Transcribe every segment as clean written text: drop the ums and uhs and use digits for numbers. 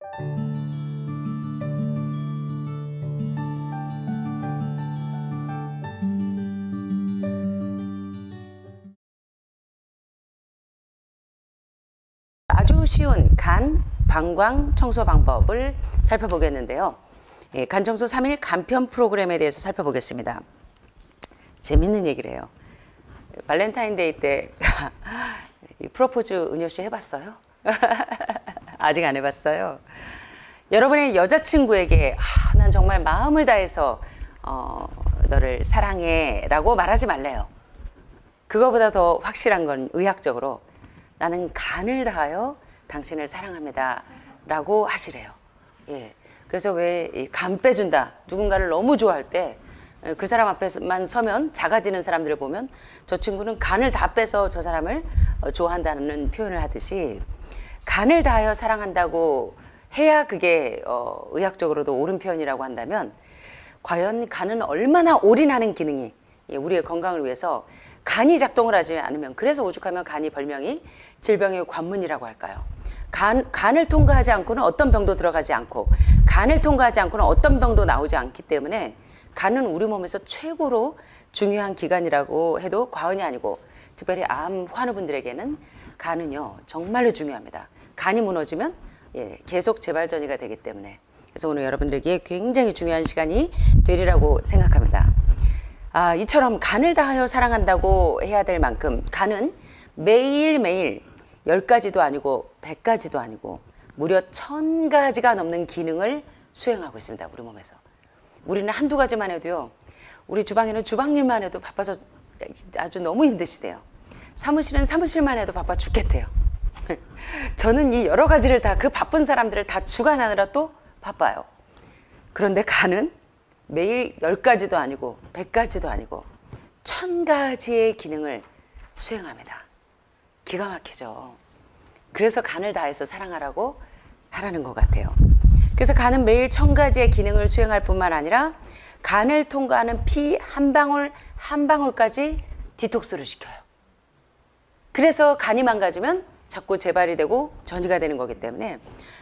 아주 쉬운 간 방광 청소 방법을 살펴보겠는데요. 간 청소 3일 간편 프로그램에 대해서 살펴보겠습니다. 재밌는 얘기를 해요. 발렌타인데이 때 프로포즈 은효 씨 해봤어요? 아직 안 해봤어요. 여러분의 여자친구에게 난 정말 마음을 다해서 너를 사랑해 라고 말하지 말래요. 그거보다 더 확실한 건 의학적으로 나는 간을 다하여 당신을 사랑합니다 라고 하시래요. 예. 그래서 왜 간 빼준다, 누군가를 너무 좋아할 때 그 사람 앞에만 서면 작아지는 사람들을 보면 저 친구는 간을 다 빼서 저 사람을 좋아한다는 표현을 하듯이 간을 다하여 사랑한다고 해야 그게 의학적으로도 옳은 표현이라고 한다면 과연 간은 얼마나 올인하는 기능이 우리의 건강을 위해서 간이 작동을 하지 않으면, 그래서 오죽하면 간이 별명이 질병의 관문이라고 할까요? 간을 통과하지 않고는 어떤 병도 들어가지 않고 간을 통과하지 않고는 어떤 병도 나오지 않기 때문에 간은 우리 몸에서 최고로 중요한 기관이라고 해도 과언이 아니고, 특별히 암 환우분들에게는 간은요 정말로 중요합니다. 간이 무너지면 계속 재발전이가 되기 때문에, 그래서 오늘 여러분들에게 굉장히 중요한 시간이 되리라고 생각합니다. 이처럼 간을 다하여 사랑한다고 해야 될 만큼 간은 매일매일 10가지도 아니고 100가지도 아니고 무려 1000가지가 넘는 기능을 수행하고 있습니다. 우리 몸에서. 우리는 한두 가지만 해도요, 우리 주방에는 주방일만 해도 바빠서 아주 너무 힘드시대요. 사무실은 사무실만 해도 바빠 죽겠대요. 저는 이 여러 가지를 다, 그 바쁜 사람들을 다 주관하느라 또 바빠요. 그런데 간은 매일 10가지도 아니고 100가지도 아니고 1000가지의 기능을 수행합니다. 기가 막히죠. 그래서 간을 다해서 사랑하라고 하라는 것 같아요. 그래서 간은 매일 1000가지의 기능을 수행할 뿐만 아니라 간을 통과하는 피 한 방울 한 방울까지 디톡스를 시켜요. 그래서 간이 망가지면 자꾸 재발이 되고 전이가 되는 거기 때문에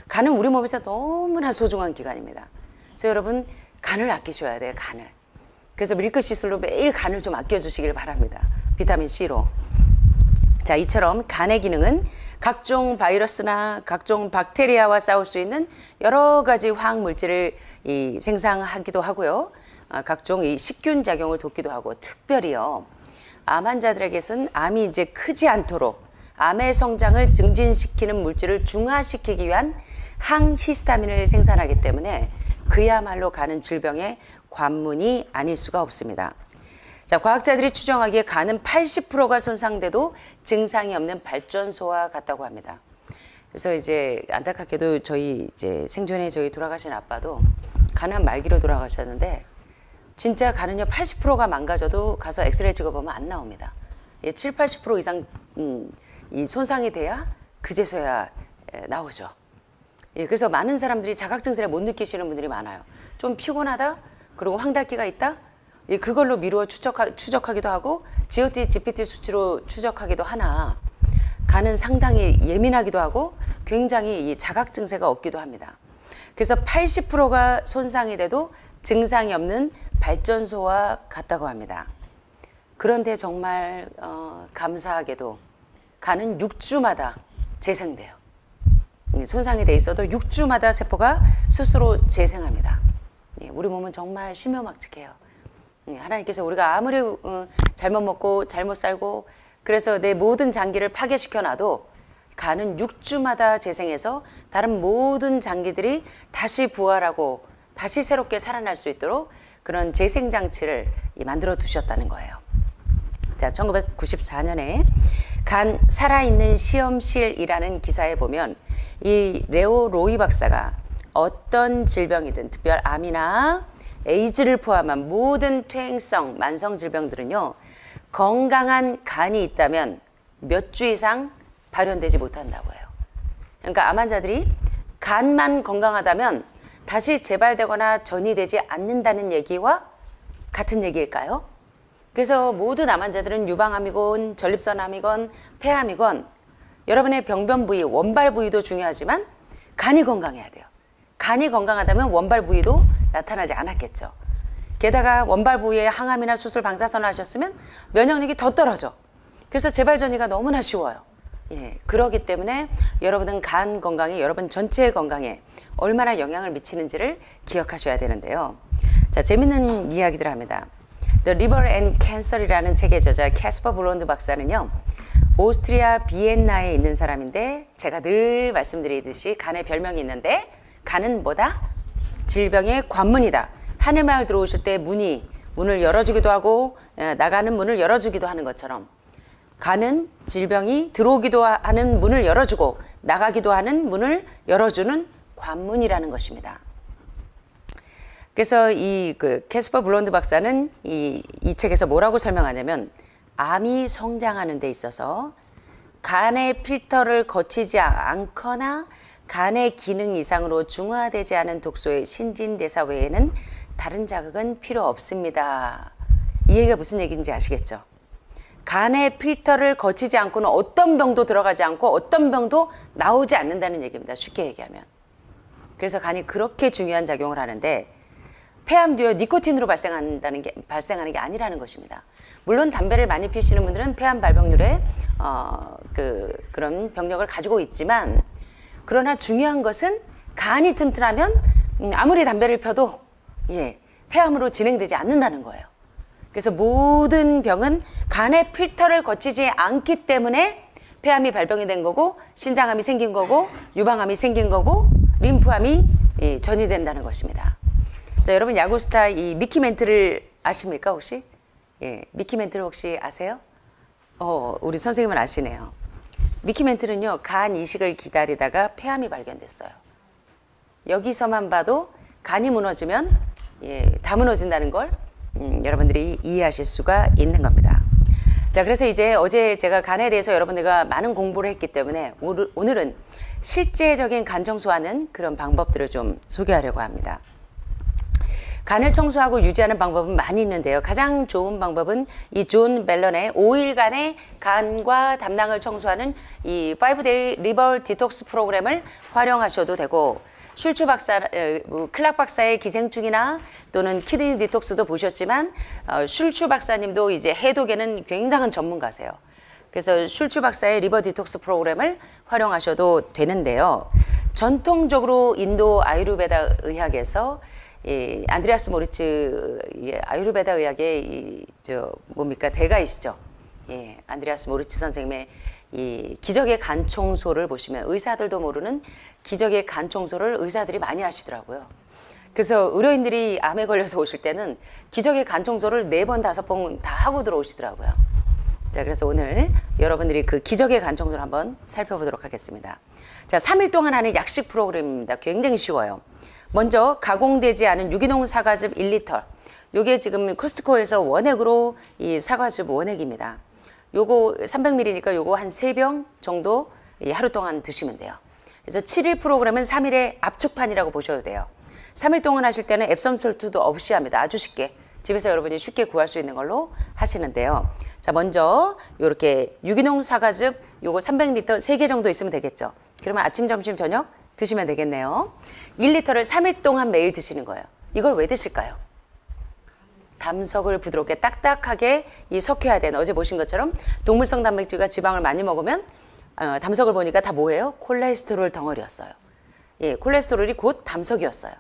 간은 우리 몸에서 너무나 소중한 기관입니다. 그래서 여러분 간을 아끼셔야 돼요. 간을. 그래서 밀크시슬로 매일 간을 좀 아껴주시길 바랍니다. 비타민C로. 자, 이처럼 간의 기능은 각종 바이러스나 각종 박테리아와 싸울 수 있는 여러 가지 화학물질을 생산하기도 하고요. 각종 식균 작용을 돕기도 하고, 특별히요, 암 환자들에게는 암이 이제 크지 않도록 암의 성장을 증진시키는 물질을 중화시키기 위한 항히스타민을 생산하기 때문에 그야말로 간은 질병의 관문이 아닐 수가 없습니다. 자, 과학자들이 추정하기에 간은 80%가 손상돼도 증상이 없는 발전소와 같다고 합니다. 그래서 이제 안타깝게도 저희 이제 생전에 저희 돌아가신 아빠도 간암 말기로 돌아가셨는데, 진짜 간은요 80%가 망가져도 가서 엑스레이 찍어보면 안 나옵니다. 7, 80% 이상 이 손상이 돼야 그제서야 나오죠. 그래서 많은 사람들이 자각 증세를 못 느끼시는 분들이 많아요. 좀 피곤하다, 그리고 황달기가 있다, 그걸로 미루어 추적하기도 하고 GOT, GPT 수치로 추적하기도 하나, 간은 상당히 예민하기도 하고 굉장히 이 자각 증세가 없기도 합니다. 그래서 80%가 손상이 돼도 증상이 없는 발전소와 같다고 합니다. 그런데 정말 감사하게도 간은 6주마다 재생돼요. 손상이 돼 있어도 6주마다 세포가 스스로 재생합니다. 우리 몸은 정말 신묘막측해요. 하나님께서 우리가 아무리 잘못 먹고 잘못 살고 그래서 내 모든 장기를 파괴시켜 놔도 간은 6주마다 재생해서 다른 모든 장기들이 다시 부활하고 다시 새롭게 살아날 수 있도록 그런 재생장치를 만들어 두셨다는 거예요. 자, 1994년에 간 살아있는 시험실이라는 기사에 보면 이 레오 로이 박사가 어떤 질병이든 특별 암이나 에이즈를 포함한 모든 퇴행성 만성 질병들은요, 건강한 간이 있다면 몇 주 이상 발현되지 못한다고 해요. 그러니까 암 환자들이 간만 건강하다면 다시 재발되거나 전이되지 않는다는 얘기와 같은 얘기일까요? 그래서 모든 암 환자들은 유방암이건 전립선암이건 폐암이건 여러분의 병변 부위, 원발 부위도 중요하지만 간이 건강해야 돼요. 간이 건강하다면 원발 부위도 나타나지 않았겠죠. 게다가 원발 부위에 항암이나 수술 방사선을 하셨으면 면역력이 더 떨어져. 그래서 재발 전이가 너무나 쉬워요. 예, 그러기 때문에 여러분은 간 건강에, 여러분 전체의 건강에 얼마나 영향을 미치는지를 기억하셔야 되는데요. 자, 재밌는 이야기들 합니다. The Liver and Cancer이라는 책의 저자 캐스퍼 블론드 박사는요, 오스트리아 비엔나에 있는 사람인데, 제가 늘 말씀드리듯이 간의 별명이 있는데, 간은 뭐다? 질병의 관문이다. 하늘마을 들어오실 때 문을 열어주기도 하고 나가는 문을 열어주기도 하는 것처럼, 간은 질병이 들어오기도 하는 문을 열어주고 나가기도 하는 문을 열어주는 관문이라는 것입니다. 그래서 이 캐스퍼 블론드 박사는 이 책에서 뭐라고 설명하냐면, 암이 성장하는 데 있어서 간의 필터를 거치지 않거나 간의 기능 이상으로 중화되지 않은 독소의 신진대사 외에는 다른 자극은 필요 없습니다. 이 얘기가 무슨 얘기인지 아시겠죠? 간의 필터를 거치지 않고는 어떤 병도 들어가지 않고 어떤 병도 나오지 않는다는 얘기입니다. 쉽게 얘기하면. 그래서 간이 그렇게 중요한 작용을 하는데, 폐암도요, 니코틴으로 발생하는 게 아니라는 것입니다. 물론 담배를 많이 피시는 분들은 폐암 발병률에 그런 병력을 가지고 있지만, 그러나 중요한 것은 간이 튼튼하면 아무리 담배를 펴도 폐암으로 진행되지 않는다는 거예요. 그래서 모든 병은 간의 필터를 거치지 않기 때문에 폐암이 발병이 된 거고, 신장암이 생긴 거고, 유방암이 생긴 거고, 림프암이 전이된다는 것입니다. 자, 여러분 야구스타 이 미키 멘트를 아십니까 혹시? 예, 미키 멘트를 혹시 아세요? 우리 선생님은 아시네요. 미키 멘트는요, 간 이식을 기다리다가 폐암이 발견됐어요. 여기서만 봐도 간이 무너지면 다 무너진다는 걸 여러분들이 이해하실 수가 있는 겁니다. 자, 그래서 이제 어제 제가 간에 대해서 여러분들과 많은 공부를 했기 때문에 오늘은 실제적인 간 청소하는 그런 방법들을 좀 소개하려고 합니다. 간을 청소하고 유지하는 방법은 많이 있는데요. 가장 좋은 방법은 이 존 벨런의 5일간의 간과 담낭을 청소하는 이 5-day liver detox 프로그램을 활용하셔도 되고, 슐츠 박사, 클락 박사의 기생충이나 또는 키드니 디톡스도 보셨지만, 슐츠 박사님도 이제 해독에는 굉장한 전문가세요. 그래서 슐츠 박사의 리버 디톡스 프로그램을 활용하셔도 되는데요. 전통적으로 인도 아유르베다 의학에서 안드레아스 모리츠 아유르베다 의학의 대가이시죠. 안드레아스 모리츠 선생님의 이 기적의 간 청소를 보시면, 의사들도 모르는 기적의 간 청소를 의사들이 많이 하시더라고요. 그래서 의료인들이 암에 걸려서 오실 때는 기적의 간 청소를 4번, 5번 다 하고 들어오시더라고요. 자, 그래서 오늘 여러분들이 그 기적의 간 청소를 한번 살펴보도록 하겠습니다. 자, 3일 동안 하는 약식 프로그램입니다. 굉장히 쉬워요. 먼저 가공되지 않은 유기농 사과즙 1리터. 요게 지금 코스트코에서 원액으로 이 사과즙 원액입니다. 요거 300ml니까 요거 한 3병 정도 하루 동안 드시면 돼요. 그래서 7일 프로그램은 3일의 압축판이라고 보셔도 돼요. 3일 동안 하실 때는 앱섬솔트도 없이 합니다. 아주 쉽게. 집에서 여러분이 쉽게 구할 수 있는 걸로 하시는데요. 자, 먼저 요렇게 유기농 사과즙 요거 300L 3개 정도 있으면 되겠죠. 그러면 아침, 점심, 저녁 드시면 되겠네요. 1리터를 3일 동안 매일 드시는 거예요. 이걸 왜 드실까요? 담석을 부드럽게 딱딱하게 섞여야 되는, 어제 보신 것처럼 동물성 단백질과 지방을 많이 먹으면 담석을 보니까 다 뭐예요? 콜레스테롤 덩어리였어요. 콜레스테롤이 곧 담석이었어요.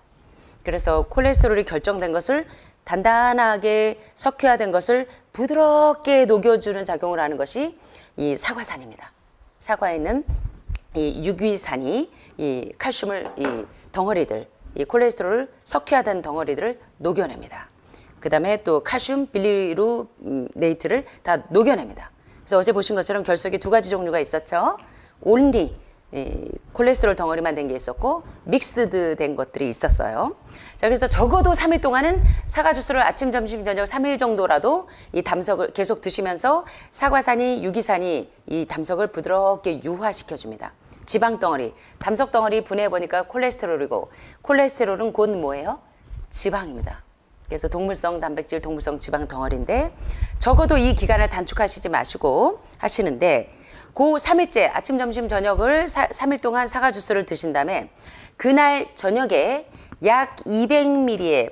그래서 콜레스테롤이 결정된 것을 단단하게 섞여야 된 것을 부드럽게 녹여주는 작용을 하는 것이 이 사과산입니다. 사과에 있는 이 유귀산이 이 칼슘을 이 덩어리들, 이 콜레스테롤을 섞여야 된 덩어리들을 녹여냅니다. 그 다음에 또 칼슘, 빌리루네이트를 다 녹여냅니다. 그래서 어제 보신 것처럼 결석이 2가지 종류가 있었죠. 온리 콜레스테롤 덩어리만 된 게 있었고, 믹스드 된 것들이 있었어요. 자, 그래서 적어도 3일 동안은 사과 주스를 아침, 점심, 저녁 3일 정도라도 이 담석을 계속 드시면서 사과산이, 유기산이 이 담석을 부드럽게 유화시켜줍니다. 지방 덩어리, 담석 덩어리 분해해 보니까 콜레스테롤이고, 콜레스테롤은 곧 뭐예요? 지방입니다. 그래서 동물성 단백질, 동물성 지방 덩어리인데, 적어도 이 기간을 단축하시지 마시고 하시는데, 그 3일째 아침, 점심, 저녁을 3일 동안 사과 주스를 드신 다음에 그날 저녁에 약 200ml의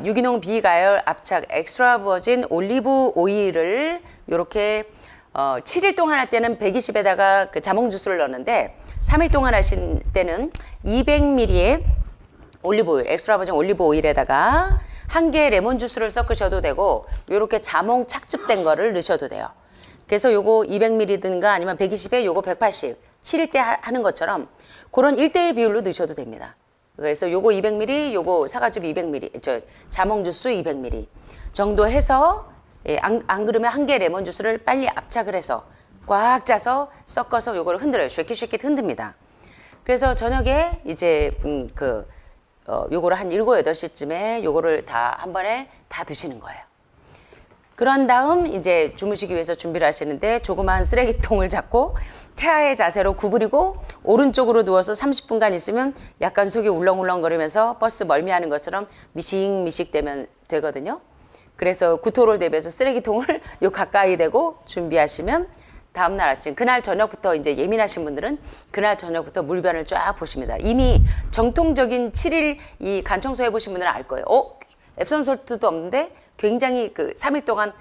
유기농 비가열 압착 엑스트라 버진 올리브 오일을 이렇게 7일 동안 할 때는 120에다가 그 자몽 주스를 넣었는데 3일 동안 하신 때는 200ml의 올리브 오일, 엑스트라 버진 올리브 오일에다가 한 개의 레몬 주스를 섞으셔도 되고 이렇게 자몽 착즙된 거를 넣으셔도 돼요. 그래서 요거 200ml든가 아니면 120에 요거 180, 7일 때 하는 것처럼 그런 1대1 비율로 넣으셔도 됩니다. 그래서 요거 200ml, 요거 사과즙 200ml, 자몽 주스 200ml 정도 해서 안 그러면 한 개 레몬 주스를 빨리 압착을 해서 꽉 짜서 섞어서 요거를 흔들어요. 쉐킷쉐킷 흔듭니다. 그래서 저녁에 이제 요거를 한 7, 8시쯤에 요거를 다 한 번에 다 드시는 거예요. 그런 다음 이제 주무시기 위해서 준비를 하시는데 조그마한 쓰레기통을 잡고 태아의 자세로 구부리고 오른쪽으로 누워서 30분간 있으면 약간 속이 울렁울렁거리면서 버스 멀미하는 것처럼 미식미식 되거든요. 그래서 구토를 대비해서 쓰레기통을 요 가까이 대고 준비하시면 다음날 아침, 그날 저녁부터 이제 예민하신 분들은 그날 저녁부터 물변을 쫙 보십니다. 이미 정통적인 7일 이 간 청소 해보신 분들은 알 거예요. 앱섬 솔트도 없는데 굉장히 3일 동안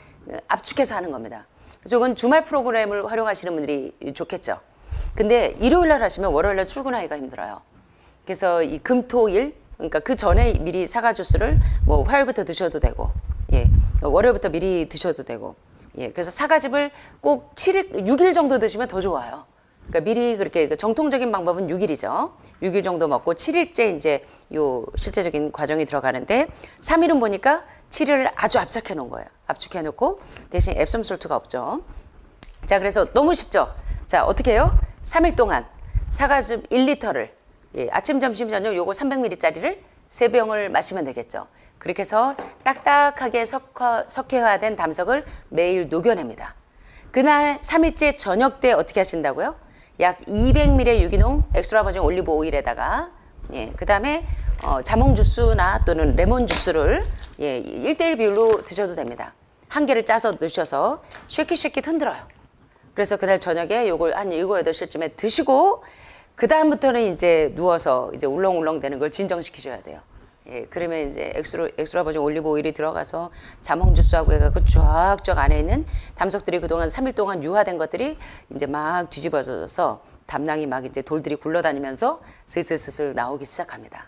압축해서 하는 겁니다. 그래서 이건 주말 프로그램을 활용하시는 분들이 좋겠죠. 근데 일요일 날 하시면 월요일 날 출근하기가 힘들어요. 그래서 이 금, 토, 일, 그러니까 그 전에 미리 사과 주스를 뭐 화요일부터 드셔도 되고, 월요일부터 미리 드셔도 되고, 그래서 사과즙을 꼭 7일, 6일 정도 드시면 더 좋아요. 그러니까 미리 그렇게 정통적인 방법은 6일이죠. 6일 정도 먹고 7일째 이제 요 실제적인 과정이 들어가는데 3일은 보니까 7일을 아주 압착해 놓은 거예요. 압축해 놓고 대신 앱섬 솔트가 없죠. 자, 그래서 너무 쉽죠. 자, 어떻게 해요? 3일 동안 사과즙 1리터를 아침, 점심, 저녁 요거 300ml짜리를 3병을 마시면 되겠죠. 그렇게 해서 딱딱하게 석회화된 담석을 매일 녹여냅니다. 그날 3일째 저녁 때 어떻게 하신다고요? 약 200ml의 유기농 엑스트라 버진 올리브 오일에다가 그 다음에 자몽 주스나 또는 레몬 주스를 1대1 비율로 드셔도 됩니다. 한 개를 짜서 넣으셔서 쉐킷쉐킷 흔들어요. 그래서 그날 저녁에 요걸 한 7, 8시쯤에 드시고 그 다음부터는 이제 누워서 이제 울렁울렁 되는 걸 진정시키셔야 돼요. 그러면 이제 엑스트라 버진 올리브 오일이 들어가서 자몽 주스하고 해갖고 쫙쫙 안에 있는 담석들이 그동안 3일 동안 유화된 것들이 이제 막 뒤집어져서 담낭이 막 이제 돌들이 굴러다니면서 슬슬슬슬 나오기 시작합니다.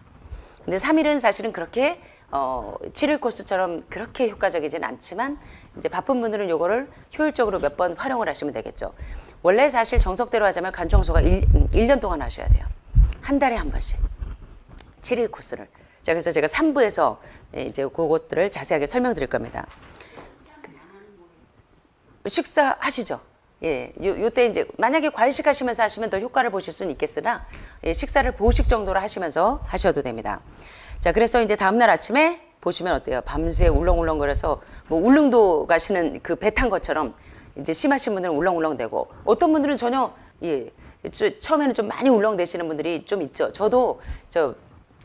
근데 3일은 사실은 그렇게 7일 코스처럼 그렇게 효과적이진 않지만 이제 바쁜 분들은 요거를 효율적으로 몇 번 활용을 하시면 되겠죠. 원래 사실 정석대로 하자면 간 청소가 1년 동안 하셔야 돼요. 한 달에 한 번씩 7일 코스를. 자, 그래서 제가 3부에서 이제 그것들을 자세하게 설명드릴 겁니다. 식사하시죠. 요때 이제 만약에 과일식 하시면서 하시면 더 효과를 보실 수는 있겠으나 식사를 보식 정도로 하시면서 하셔도 됩니다. 자, 그래서 이제 다음날 아침에 보시면 어때요? 밤새 울렁울렁거려서 뭐 울릉도 가시는 그 배 탄 것처럼 이제 심하신 분들은 울렁울렁대고 어떤 분들은 전혀 처음에는 좀 많이 울렁대시는 분들이 좀 있죠. 저도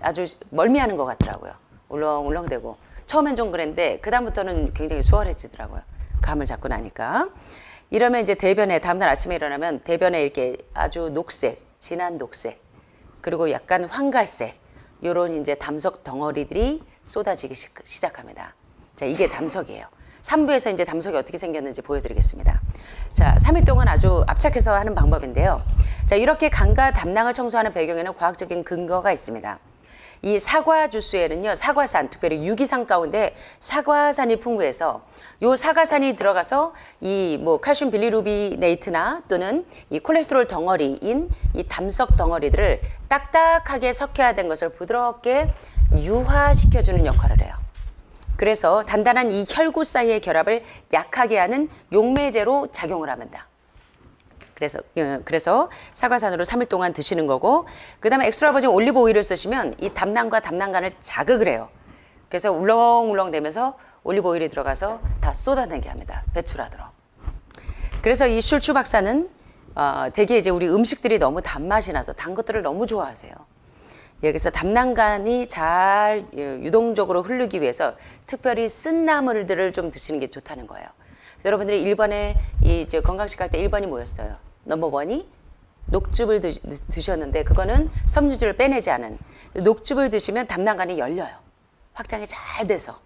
아주 멀미하는 것 같더라고요. 울렁울렁대고 처음엔 좀 그랬는데 그 다음부터는 굉장히 수월해지더라고요. 감을 잡고 나니까. 이러면 이제 대변에 다음날 아침에 일어나면 대변에 이렇게 아주 녹색, 진한 녹색, 그리고 약간 황갈색 요런 이제 담석 덩어리들이 쏟아지기 시작합니다. 자, 이게 담석이에요. 3부에서 이제 담석이 어떻게 생겼는지 보여드리겠습니다. 자, 3일 동안 아주 압착해서 하는 방법인데요. 자, 이렇게 간과 담낭을 청소하는 배경에는 과학적인 근거가 있습니다. 이 사과 주스에는요, 사과산, 특별히 유기산 가운데 사과산이 풍부해서 요 사과산이 들어가서 이 뭐 칼슘 빌리루비네이트나 또는 이 콜레스테롤 덩어리인 이 담석 덩어리들을 딱딱하게 석회화된 것을 부드럽게 유화시켜주는 역할을 해요. 그래서 단단한 이 혈구 사이의 결합을 약하게 하는 용매제로 작용을 합니다. 그래서 사과산으로 3일 동안 드시는 거고, 그 다음에 엑스트라 버진 올리브 오일을 쓰시면 이 담낭과 담낭간을 자극을 해요. 그래서 울렁울렁 되면서 올리브 오일이 들어가서 다 쏟아내게 합니다. 배출하도록. 그래서 이 슐츠 박사는 되게 이제 우리 음식들이 너무 단맛이 나서 단 것들을 너무 좋아하세요. 그래서 담낭간이 잘 유동적으로 흐르기 위해서 특별히 쓴 나물들을 좀 드시는 게 좋다는 거예요. 그래서 여러분들이 1번에 이제 건강식 할 때 1번이 뭐였어요? 넘버원이 녹즙을 드셨는데 그거는 섬유질을 빼내지 않은 녹즙을 드시면 담낭관이 열려요. 확장이 잘 돼서.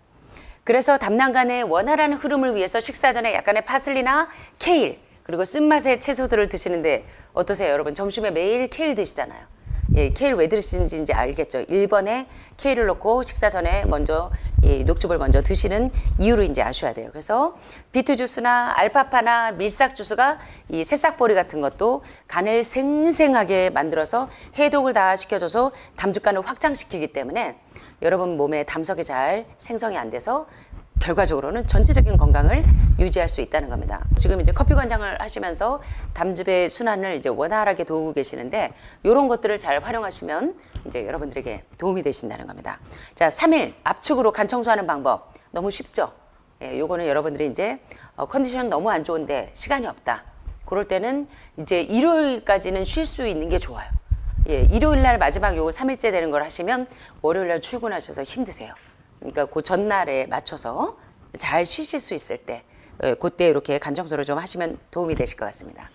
그래서 담낭관의 원활한 흐름을 위해서 식사 전에 약간의 파슬리나 케일 그리고 쓴맛의 채소들을 드시는데 어떠세요? 여러분 점심에 매일 케일 드시잖아요. 예, 케일 왜 드시는지 이제 알겠죠. 1번에 케일을 넣고 식사 전에 먼저 이 녹즙을 먼저 드시는 이유를 이제 아셔야 돼요. 그래서 비트 주스나 알파파나 밀싹 주스가 이 새싹보리 같은 것도 간을 생생하게 만들어서 해독을 다 시켜줘서 담즙간을 확장시키기 때문에 여러분 몸에 담석이 잘 생성이 안 돼서 결과적으로는 전체적인 건강을 유지할 수 있다는 겁니다. 지금 이제 커피 관장을 하시면서 담즙의 순환을 이제 원활하게 도우고 계시는데 이런 것들을 잘 활용하시면 이제 여러분들에게 도움이 되신다는 겁니다. 자, 3일 압축으로 간 청소하는 방법 너무 쉽죠? 예, 요거는 여러분들이 이제 컨디션 너무 안 좋은데 시간이 없다. 그럴 때는 이제 일요일까지는 쉴 수 있는 게 좋아요. 예, 일요일 날 마지막 요거 3일째 되는 걸 하시면 월요일 날 출근하셔서 힘드세요. 그러니까 그 전날에 맞춰서 잘 쉬실 수 있을 때 그때 이렇게 간 청소를 좀 하시면 도움이 되실 것 같습니다.